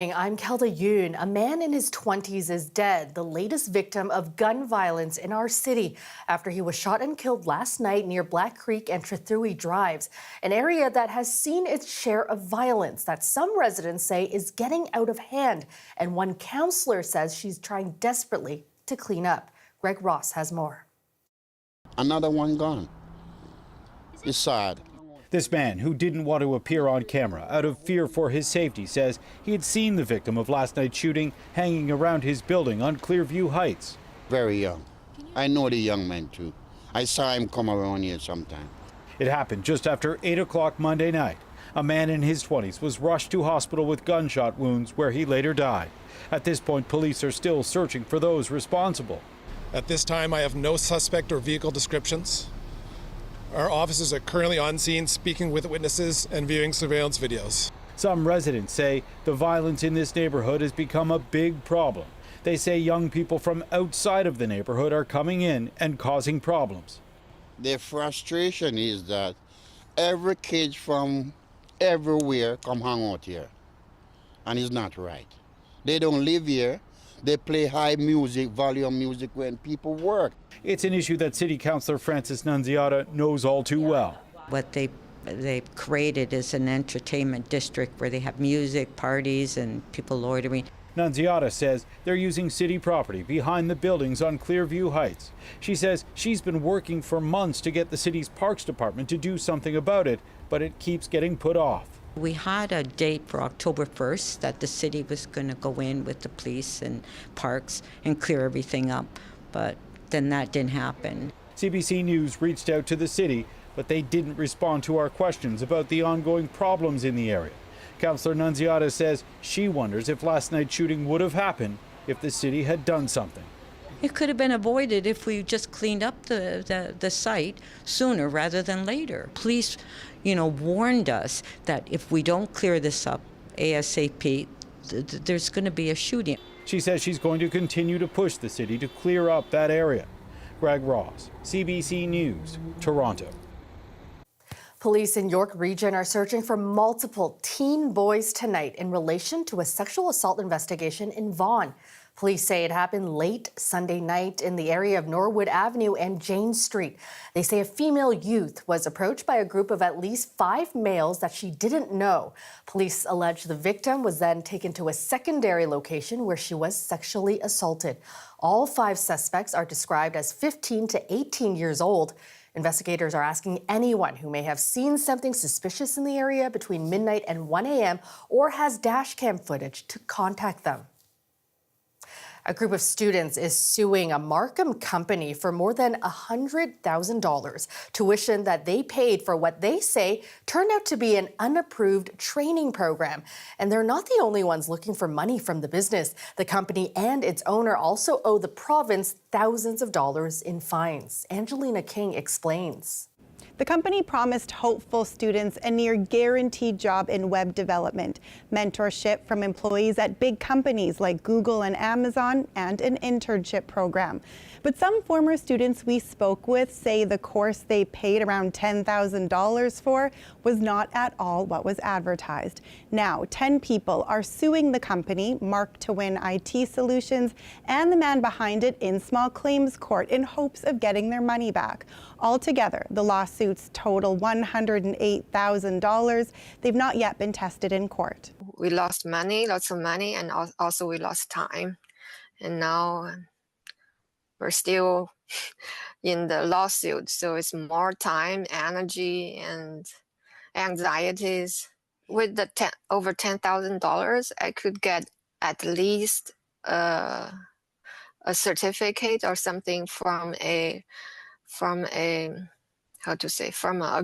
I'm Kelda Yoon. A man in his 20s is dead, the latest victim of gun violence in our city after he was shot and killed last night near Black Creek and Trethewey Drives, an area that has seen its share of violence that some residents say is getting out of hand. And one counselor says she's trying desperately to clean up. Greg Ross has more. Another one gone. It's sad. This man, who didn't want to appear on camera out of fear for his safety, says he had seen the victim of last night's shooting hanging around his building on Clearview Heights. Very young. I know the young man too. I saw him come around here sometime. It happened just after 8 o'clock Monday night. A man in his 20s was rushed to hospital with gunshot wounds where he later died. At this point, police are still searching for those responsible. At this time, I have no suspect or vehicle descriptions. Our officers are currently on scene speaking with witnesses and viewing surveillance videos. Some residents say the violence in this neighborhood has become a big problem. They say young people from outside of the neighborhood are coming in and causing problems. Their frustration is that every kid from everywhere come hang out here, and it's not right. They don't live here. They play high music, volume music when people work. It's an issue that City Councillor Francis Nunziata knows all too well. What they've created is an entertainment district where they have music, parties, and people loitering. Nunziata says they're using city property behind the buildings on Clearview Heights. She says she's been working for months to get the city's parks department to do something about it, but it keeps getting put off. We had a date for October 1st that the city was going to go in with the police and parks and clear everything up, but then that didn't happen. CBC News reached out to the city, but they didn't respond to our questions about the ongoing problems in the area. Councillor Nunziata says she wonders if last night's shooting would have happened if the city had done something. It could have been avoided if we just cleaned up the site sooner rather than later. Police, warned us that if we don't clear this up ASAP, there's going to be a shooting. She says she's going to continue to push the city to clear up that area. Greg Ross, CBC News, Toronto. Police in York Region are searching for multiple teen boys tonight in relation to a sexual assault investigation in Vaughan. Police say it happened late Sunday night in the area of Norwood Avenue and Jane Street. They say a female youth was approached by a group of at least 5 males that she didn't know. Police allege the victim was then taken to a secondary location where she was sexually assaulted. All 5 suspects are described as 15 to 18 years old. Investigators are asking anyone who may have seen something suspicious in the area between midnight and 1 a.m. or has dashcam footage to contact them. A group of students is suing a Markham company for more than $100,000 tuition that they paid for what they say turned out to be an unapproved training program. And they're not the only ones looking for money from the business. The company and its owner also owe the province thousands of dollars in fines. Angelina King explains. The company promised hopeful students a near guaranteed job in web development, mentorship from employees at big companies like Google and Amazon, and an internship program. But some former students we spoke with say the course they paid around $10,000 for was not at all what was advertised. Now, 10 people are suing the company, Mark to Win IT Solutions, and the man behind it in small claims court in hopes of getting their money back. Altogether, the lawsuits total $108,000. They've not yet been tested in court. We lost money, lots of money, and also we lost time. And now we're still in the lawsuit, so it's more time, energy, and anxieties. With the over $10,000, I could get at least a certificate or something from a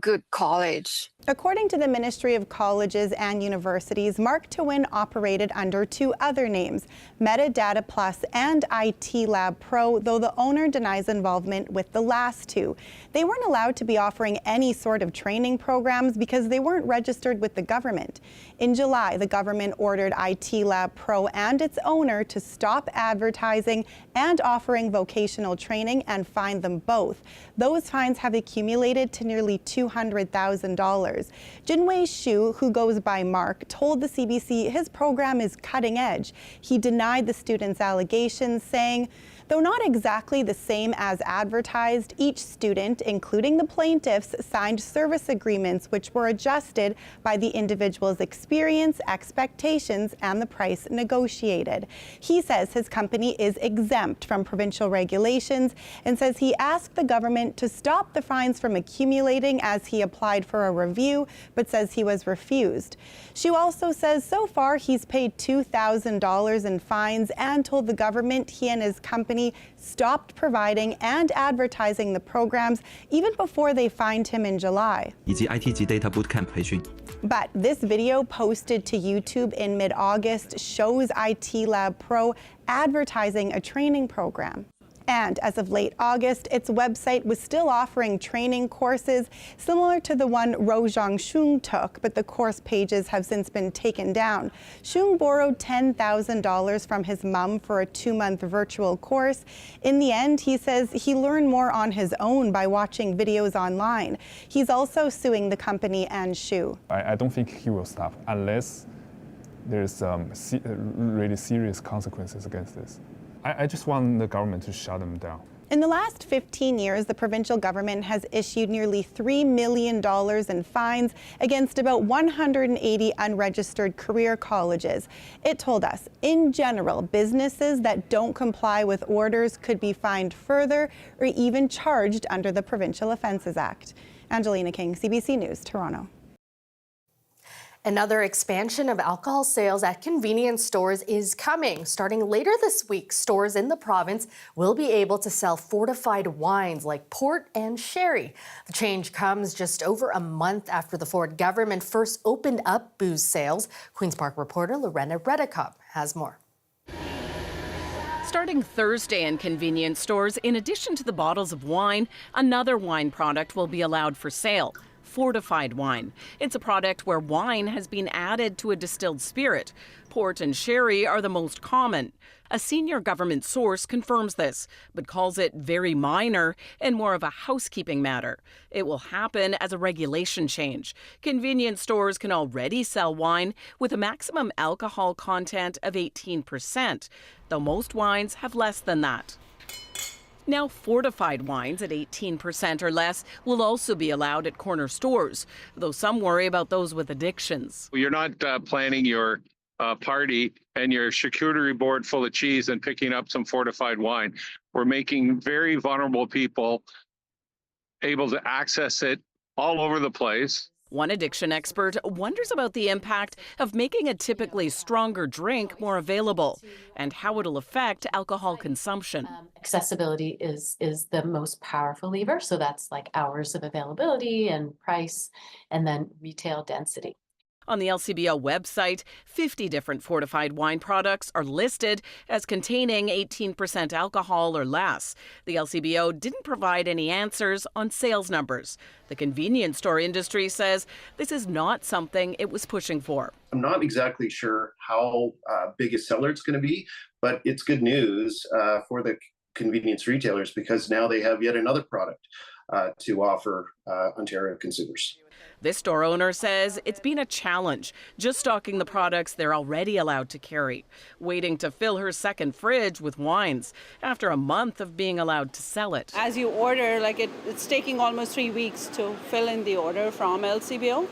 good college. According to the Ministry of Colleges and Universities, Mark to Win operated under 2 other names, Metadata Plus and IT Lab Pro, though the owner denies involvement with the last 2. They weren't allowed to be offering any sort of training programs because they weren't registered with the government. In July, the government ordered IT Lab Pro and its owner to stop advertising and offering vocational training and fined them both. Those fines have accumulated escalated to nearly $200,000. Jinwei Xu, who goes by Mark, told the CBC his program is cutting edge. He denied the students' allegations, saying, though not exactly the same as advertised, each student, including the plaintiffs, signed service agreements which were adjusted by the individual's experience, expectations, and the price negotiated. He says his company is exempt from provincial regulations and says he asked the government to stop the fines from accumulating as he applied for a review, but says he was refused. Xu also says so far he's paid $2,000 in fines and told the government he and his company stopped providing and advertising the programs even before they fined him in July. 以及 IT 及 Data Bootcamp 培训。 But this video posted to YouTube in mid-August shows IT Lab Pro advertising a training program. And as of late August, its website was still offering training courses similar to the one Rojang Shung took, but the course pages have since been taken down. Shung borrowed $10,000 from his mom for a 2-month virtual course. In the end, he says he learned more on his own by watching videos online. He's also suing the company and Xu. I don't think he will stop unless there's really serious consequences against this. I just want the government to shut them down. In the last 15 years, the provincial government has issued nearly $3 million in fines against about 180 unregistered career colleges. It told us, in general, businesses that don't comply with orders could be fined further or even charged under the Provincial Offences Act. Angelina King, CBC News, Toronto. Another expansion of alcohol sales at convenience stores is coming. Starting later this week, stores in the province will be able to sell fortified wines like port and sherry. The change comes just over a month after the Ford government first opened up booze sales. Queen's Park reporter Lorena Redekop has more. Starting Thursday in convenience stores, in addition to the bottles of wine, another wine product will be allowed for sale. Fortified wine. It's a product where wine has been added to a distilled spirit. Port and sherry are the most common. A senior government source confirms this, but calls it very minor and more of a housekeeping matter. It will happen as a regulation change. Convenience stores can already sell wine with a maximum alcohol content of 18%, though most wines have less than that. Now, fortified wines at 18% or less will also be allowed at corner stores, though some worry about those with addictions. You're not planning your party and your charcuterie board full of cheese and picking up some fortified wine. We're making very vulnerable people able to access it all over the place. One addiction expert wonders about the impact of making a typically stronger drink more available and how it'll affect alcohol consumption. Accessibility is the most powerful lever. So that's like hours of availability and price, and then retail density. On the LCBO website, 50 different fortified wine products are listed as containing 18% alcohol or less. The LCBO didn't provide any answers on sales numbers. The convenience store industry says this is not something it was pushing for. I'm not exactly sure how big a seller it's going to be, but it's good news for the convenience retailers because now they have yet another product to offer Ontario consumers. This store owner says it's been a challenge just stocking the products they're already allowed to carry, waiting to fill her second fridge with wines after a month of being allowed to sell it. As you order, it's taking almost 3 weeks to fill in the order from LCBO.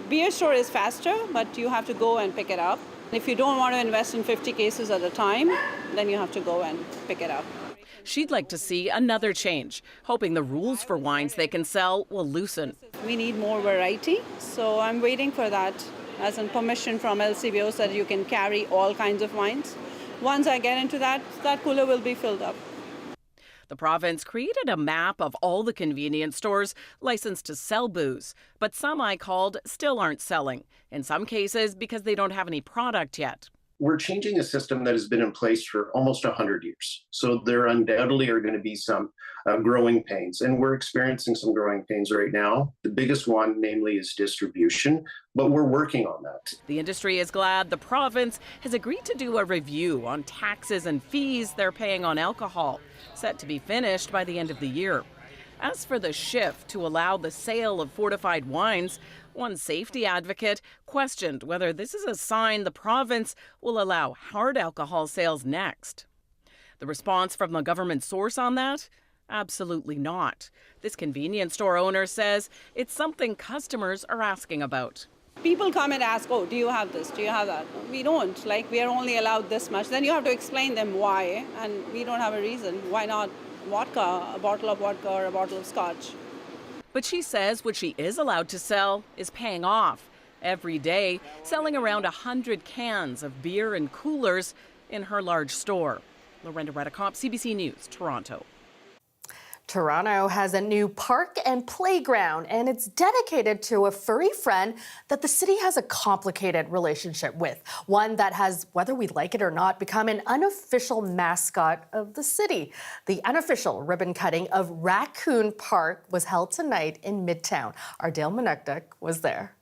Beer store is faster, but you have to go and pick it up. If you don't want to invest in 50 cases at a time, then you have to go and pick it up. She'd like to see another change, hoping the rules for wines they can sell will loosen. We need more variety, so I'm waiting for that as in permission from LCBO so that you can carry all kinds of wines. Once I get into that cooler will be filled up. The province created a map of all the convenience stores licensed to sell booze, but some I called still aren't selling, in some cases because they don't have any product yet. We're changing a system that has been in place for almost 100 years. So there undoubtedly are going to be some growing pains, and we're experiencing some growing pains right now. The biggest one, namely, is distribution, but we're working on that. The industry is glad the province has agreed to do a review on taxes and fees they're paying on alcohol, set to be finished by the end of the year. As for the shift to allow the sale of fortified wines, one safety advocate questioned whether this is a sign the province will allow hard alcohol sales next. The response from the government source on that? Absolutely not. This convenience store owner says it's something customers are asking about. People come and ask, oh, do you have this? Do you have that? We don't. Like, we are only allowed this much. Then you have to explain them why, and we don't have a reason. Why not vodka, a bottle of vodka or a bottle of scotch? But she says what she is allowed to sell is paying off. Every day, selling around 100 cans of beer and coolers in her large store. Lorenda Redicop, CBC News, Toronto. Toronto has a new park and playground, and it's dedicated to a furry friend that the city has a complicated relationship with. One that has, whether we like it or not, become an unofficial mascot of the city. The unofficial ribbon cutting of Raccoon Park was held tonight in Midtown. Our Dale Manukduk was there.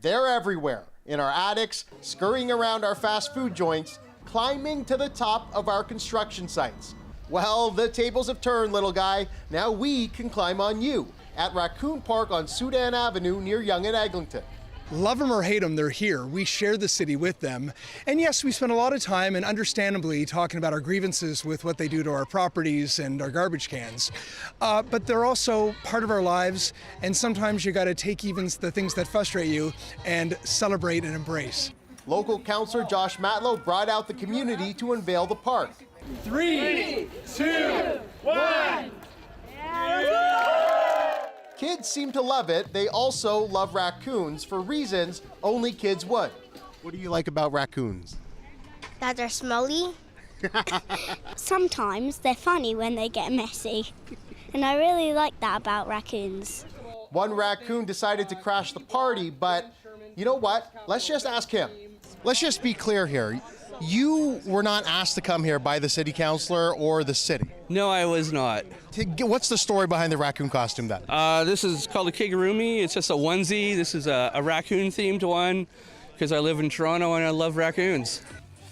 They're everywhere, in our attics, scurrying around our fast food joints, climbing to the top of our construction sites. Well, the tables have turned, little guy. Now we can climb on you at Raccoon Park on Soudan Avenue near Yonge and Eglinton. Love them or hate them, they're here. We share the city with them. And yes, we spend a lot of time, and understandably, talking about our grievances with what they do to our properties and our garbage cans. But they're also part of our lives, and sometimes you gotta take even the things that frustrate you and celebrate and embrace. Local councillor Josh Matlow brought out the community to unveil the park. 3, 2, 1. Kids seem to love it. They also love raccoons for reasons only kids would. What do you like about raccoons? That they're smelly. Sometimes they're funny when they get messy. And I really like that about raccoons. One raccoon decided to crash the party, but you know what? Let's just ask him. Let's just be clear here. You were not asked to come here by the city councilor or the city. No, I was not. What's the story behind the raccoon costume then? This is called a kigurumi. It's just a onesie. This is a raccoon themed one because I live in Toronto and I love raccoons.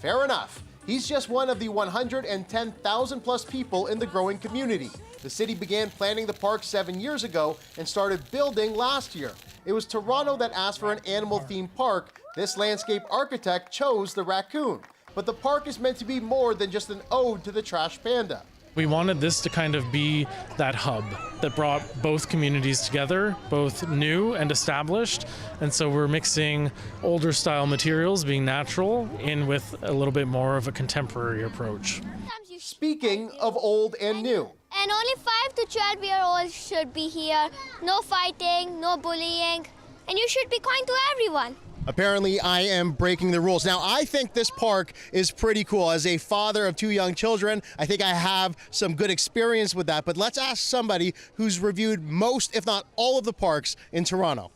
Fair enough. He's just one of the 110,000 plus people in the growing community. The city began planning the park 7 years ago and started building last year. It was Toronto that asked for an animal-themed park. This landscape architect chose the raccoon. But the park is meant to be more than just an ode to the trash panda. We wanted this to kind of be that hub that brought both communities together, both new and established. And so we're mixing older style materials, being natural, in with a little bit more of a contemporary approach. Speaking of old and new. And only 5 to 12-year-olds should be here. No fighting, no bullying, and you should be kind to everyone. Apparently, I am breaking the rules. Now, I think this park is pretty cool. As a father of 2 young children, I think I have some good experience with that. But let's ask somebody who's reviewed most, if not all, of the parks in Toronto.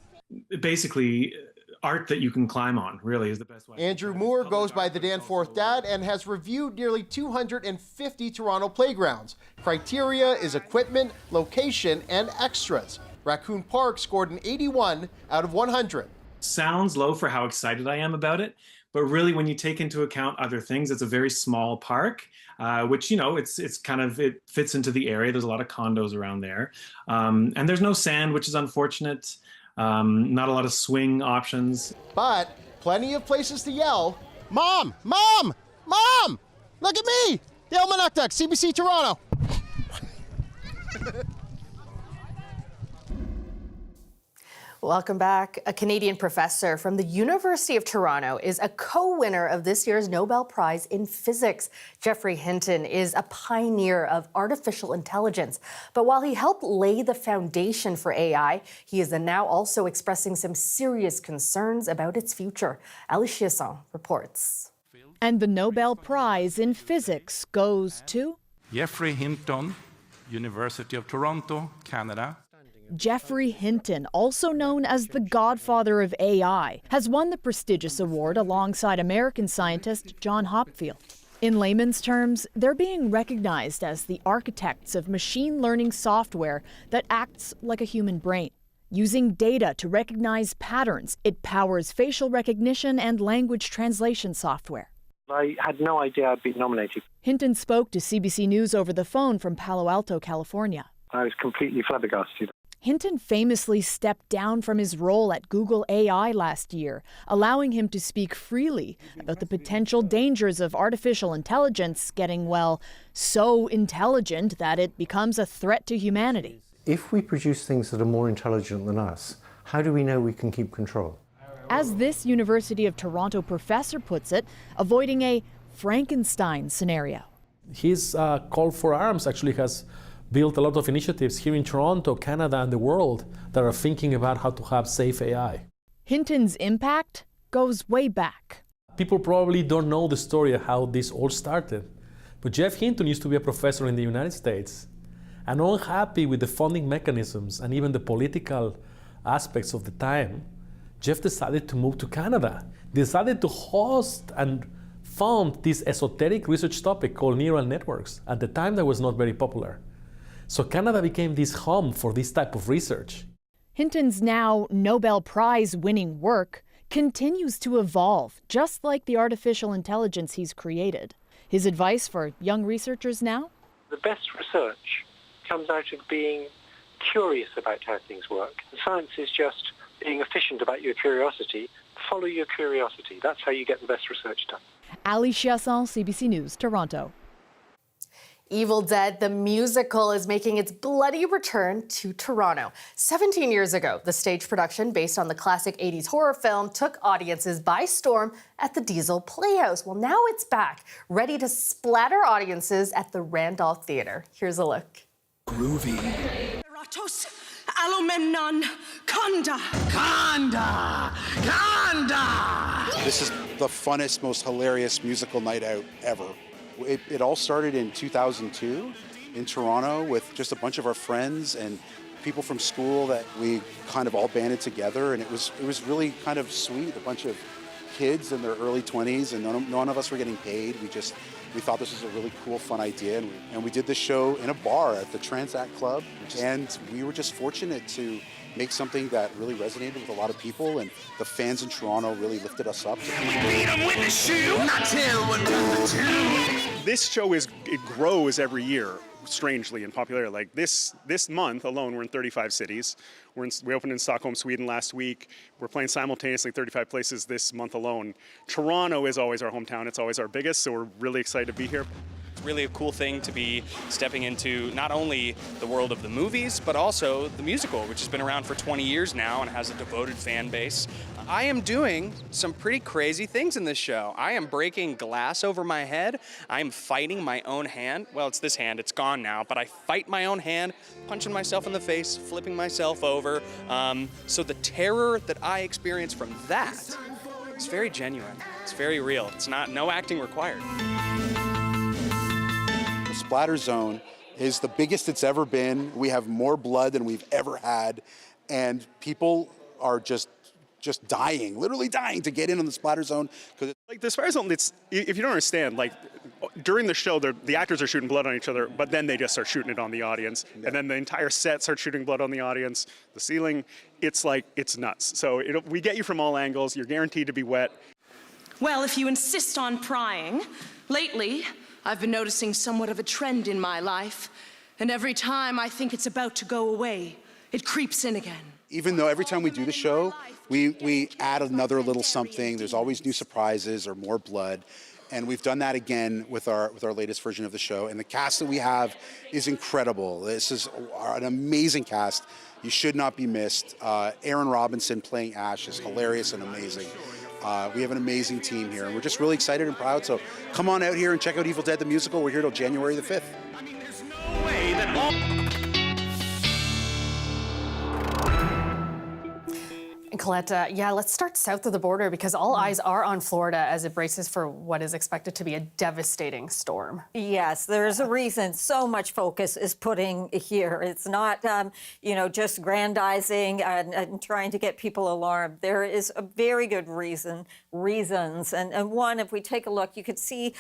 Basically, art that you can climb on, really, is the best way. Andrew Moore goes by the Danforth Dad and has reviewed nearly 250 Toronto playgrounds. Criteria is equipment, location, and extras. Raccoon Park scored an 81 out of 100. Sounds low for how excited I am about it, but really when you take into account other things, it's a very small park, which, you know, it fits into the area. There's a lot of condos around there. And there's no sand, which is unfortunate. Not a lot of swing options. But plenty of places to yell, Mom! Mom! Mom! Look at me! Dale Manukduk, CBC Toronto. Welcome back. A Canadian professor from the University of Toronto is a co-winner of this year's Nobel Prize in Physics. Geoffrey Hinton is a pioneer of artificial intelligence. But while he helped lay the foundation for AI, he is now also expressing some serious concerns about its future. Ali Chiasson reports. And the Nobel Prize in Physics goes to Geoffrey Hinton, University of Toronto, Canada. Geoffrey Hinton, also known as the godfather of AI, has won the prestigious award alongside American scientist John Hopfield. In layman's terms, they're being recognized as the architects of machine learning software that acts like a human brain. Using data to recognize patterns, it powers facial recognition and language translation software. I had no idea I'd been nominated. Hinton spoke to CBC News over the phone from Palo Alto, California. I was completely flabbergasted. Hinton famously stepped down from his role at Google AI last year, allowing him to speak freely about the potential dangers of artificial intelligence getting, well, so intelligent that it becomes a threat to humanity. If we produce things that are more intelligent than us, how do we know we can keep control? As this University of Toronto professor puts it, avoiding a Frankenstein scenario. His call for arms actually has built a lot of initiatives here in Toronto, Canada, and the world that are thinking about how to have safe AI. Hinton's impact goes way back. People probably don't know the story of how this all started, but Jeff Hinton used to be a professor in the United States, and unhappy with the funding mechanisms and even the political aspects of the time, Jeff decided to move to Canada, decided to host and fund this esoteric research topic called neural networks. At the time, that was not very popular. So Canada became this home for this type of research. Hinton's now Nobel Prize-winning work continues to evolve, just like the artificial intelligence he's created. His advice for young researchers now? The best research comes out of being curious about how things work. Science is just being efficient about your curiosity. Follow your curiosity. That's how you get the best research done. Ali Chiasson, CBC News, Toronto. Evil Dead, the musical, is making its bloody return to Toronto. 17 years ago, the stage production based on the classic 80s horror film took audiences by storm at the Diesel Playhouse. Well, now it's back, ready to splatter audiences at the Randolph Theatre. Here's a look. Groovy. Alomemnon Kanda. Kanda! Kanda! This is the funnest, most hilarious musical night out ever. It all started in 2002 in Toronto with just a bunch of our friends and people from school that we kind of all banded together, and it was really kind of sweet. A bunch of kids in their early 20s, and none of us were getting paid. We thought this was a really cool, fun idea, and we did this show in a bar at the Transact Club, and we were just fortunate to make something that really resonated with a lot of people, and the fans in Toronto really lifted us up. This show it grows every year, strangely, in popularity. Like this month alone, we're in 35 cities. We opened in Stockholm, Sweden last week. We're playing simultaneously 35 places this month alone. Toronto is always our hometown. It's always our biggest, so we're really excited to be here. It's really a cool thing to be stepping into not only the world of the movies, but also the musical, which has been around for 20 years now and has a devoted fan base. I am doing some pretty crazy things in this show. I am breaking glass over my head. I'm fighting my own hand. Well, it's this hand, it's gone now, but I fight my own hand, punching myself in the face, flipping myself over. So the terror that I experience from that is very genuine. It's very real. It's no acting required. The Splatter Zone is the biggest it's ever been. We have more blood than we've ever had, and people are just dying, literally dying to get in on the Splatter Zone. Like the Splatter Zone, if you don't understand, like during the show, the actors are shooting blood on each other, but then they just start shooting it on the audience, and then the entire set starts shooting blood on the audience. The ceiling, it's nuts. So we get you from all angles. You're guaranteed to be wet. Well, if you insist on prying, lately I've been noticing somewhat of a trend in my life, and every time I think it's about to go away, it creeps in again. Even though every time we do the show, we add another little something. There's always new surprises or more blood. And we've done that again with our latest version of the show. And the cast that we have is incredible. This is an amazing cast. You should not be missed. Aaron Robinson playing Ash is hilarious and amazing. We have an amazing team here, and we're just really excited and proud. So come on out here and check out Evil Dead the Musical. We're here till January the 5th. And Colette, let's start south of the border because all eyes are on Florida as it braces for what is expected to be a devastating storm. Yes, there's a reason so much focus is putting here. It's not, just grandizing and trying to get people alarmed. There is a very good reason reasons. And one, if we take a look, you could see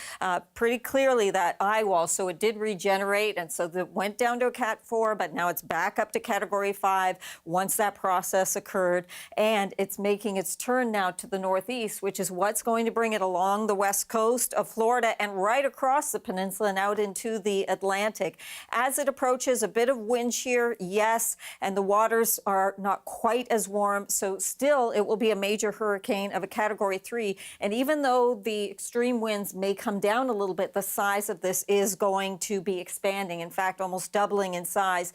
pretty clearly that eye wall. So it did regenerate, and so it went down to a Cat 4, but now it's back up to Category 5 once that process occurred. And it's making its turn now to the northeast, which is what's going to bring it along the west coast of Florida and right across the peninsula and out into the Atlantic. As it approaches, a bit of wind shear, yes, and the waters are not quite as warm, so still it will be a major hurricane of a Category 3. And even though the extreme winds may come down a little bit, the size of this is going to be expanding, in fact, almost doubling in size.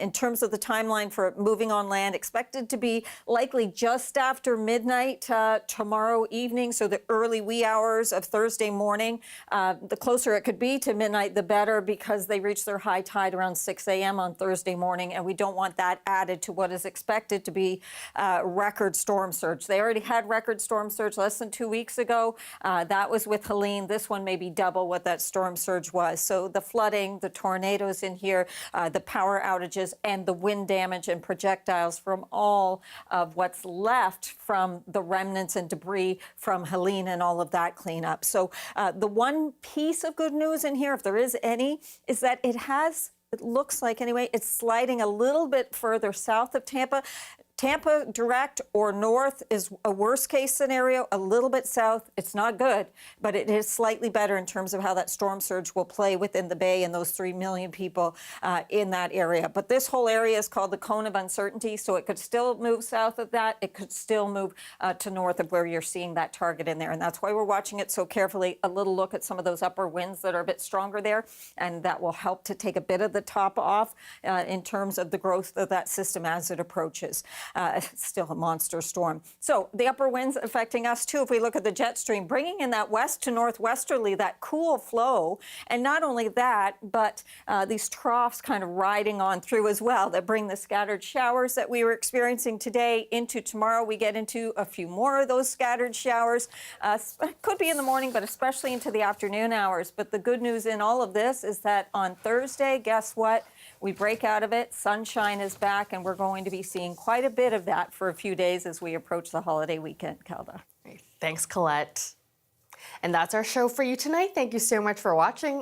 In terms of the timeline for moving on land, expected to be likely just after midnight tomorrow evening, so the early wee hours of Thursday morning. The closer it could be to midnight, the better, because they reach their high tide around 6 a.m. on Thursday morning, and we don't want that added to what is expected to be record storm surge. They already had record storm surge less than 2 weeks ago. That was with Helene. This one may be double what that storm surge was. So the flooding, the tornadoes in here, the power outages, and the wind damage and projectiles from all of what's left from the remnants and debris from Helene and all of that cleanup. So the one piece of good news in here, if there is any, is that it looks like anyway, it's sliding a little bit further south of Tampa. Tampa direct or north is a worst case scenario. A little bit south, it's not good, but it is slightly better in terms of how that storm surge will play within the bay and those 3 million people in that area. But this whole area is called the cone of uncertainty, so it could still move south of that. It could still move to north of where you're seeing that target in there. And that's why we're watching it so carefully. A little look at some of those upper winds that are a bit stronger there, and that will help to take a bit of the top off in terms of the growth of that system as it approaches. It's still a monster storm. So the upper winds affecting us too. If we look at the jet stream, bringing in that west to northwesterly, that cool flow. And not only that, but these troughs kind of riding on through as well that bring the scattered showers that we were experiencing today into tomorrow. We get into a few more of those scattered showers. Could be in the morning, but especially into the afternoon hours. But the good news in all of this is that on Thursday, guess what? We break out of it, sunshine is back, and we're going to be seeing quite a bit of that for a few days as we approach the holiday weekend, Kelda. Thanks, Colette. And that's our show for you tonight. Thank you so much for watching.